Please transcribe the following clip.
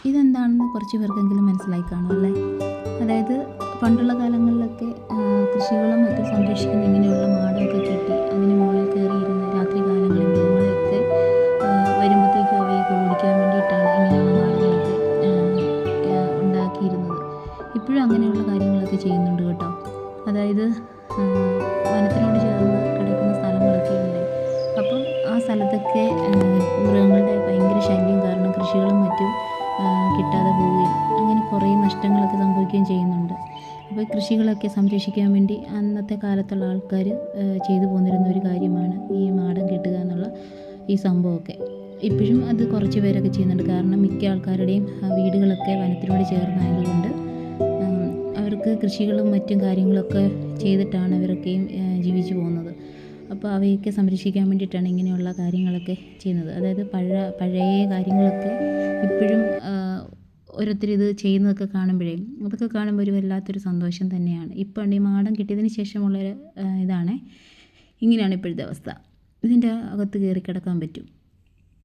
ഇതെന്താണെന്ന് കുറച്ച് പേർക്കെങ്കിലും മനസ്സിലായി കാണും അല്ലേ? അതായത് പണ്ടുള്ള കാലങ്ങളിലൊക്കെ കൃഷികളും മറ്റും സംരക്ഷിക്കുന്ന ഇങ്ങനെയുള്ള മാടമൊക്കെ കെട്ടി അതിന് മുകളിൽ കയറിയിരുന്ന് രാത്രി കാലങ്ങളിൽ മൃഗങ്ങളെയൊക്കെ വരുമ്പോഴത്തേക്കും അവയൊക്കെ ഓടിക്കാൻ വേണ്ടിയിട്ടാണ് ഇങ്ങനെയുള്ള മാടങ്ങളൊക്കെ ഉണ്ടാക്കിയിരുന്നത്. ഇപ്പോഴും അങ്ങനെയുള്ള കാര്യങ്ങളൊക്കെ ചെയ്യുന്നുണ്ട് കേട്ടോ. അതായത് വനത്തിനോട് ചേർന്ന് കിടക്കുന്ന സ്ഥലങ്ങളൊക്കെ ഉണ്ട്. അപ്പം ആ സ്ഥലത്തൊക്കെ മൃഗങ്ങളുടെ ഭയങ്കര ശല്യം കാരണം കൃഷികളും മറ്റും കിട്ടാതെ പോവുകയും അങ്ങനെ കുറേ നഷ്ടങ്ങളൊക്കെ സംഭവിക്കുകയും ചെയ്യുന്നുണ്ട്. അപ്പോൾ കൃഷികളൊക്കെ സംരക്ഷിക്കാൻ വേണ്ടി അന്നത്തെ കാലത്തുള്ള ആൾക്കാർ ചെയ്തു പോന്നിരുന്ന ഒരു കാര്യമാണ് ഈ മാടം കെട്ടുക എന്നുള്ള ഈ സംഭവമൊക്കെ. ഇപ്പോഴും അത് കുറച്ച് പേരൊക്കെ ചെയ്യുന്നുണ്ട്. കാരണം മിക്ക ആൾക്കാരുടെയും വീടുകളൊക്കെ വനത്തിനോട് ചേർന്നായതുകൊണ്ട് അവർക്ക് കൃഷികളും മറ്റും കാര്യങ്ങളൊക്കെ ചെയ്തിട്ടാണ് അവരൊക്കെയും ജീവിച്ചു പോകുന്നത്. അപ്പോൾ അവയൊക്കെ സംരക്ഷിക്കാൻ വേണ്ടിയിട്ടാണ് ഇങ്ങനെയുള്ള കാര്യങ്ങളൊക്കെ ചെയ്യുന്നത്. അതായത് പഴയ കാര്യങ്ങളൊക്കെ ഇപ്പോഴും ഓരോരുത്തർ ഇത് ചെയ്യുന്നതൊക്കെ കാണുമ്പോഴേ അതൊക്കെ കാണുമ്പോൾ ഒരു വല്ലാത്തൊരു സന്തോഷം തന്നെയാണ്. ഇപ്പം ഈ മാടം കിട്ടിയതിന് ശേഷമുള്ളൊരു ഇതാണ്. ഇങ്ങനെയാണ് ഇപ്പോഴത്തെ അവസ്ഥ. ഇതിൻ്റെ അകത്ത് കയറി കിടക്കാൻ പറ്റും.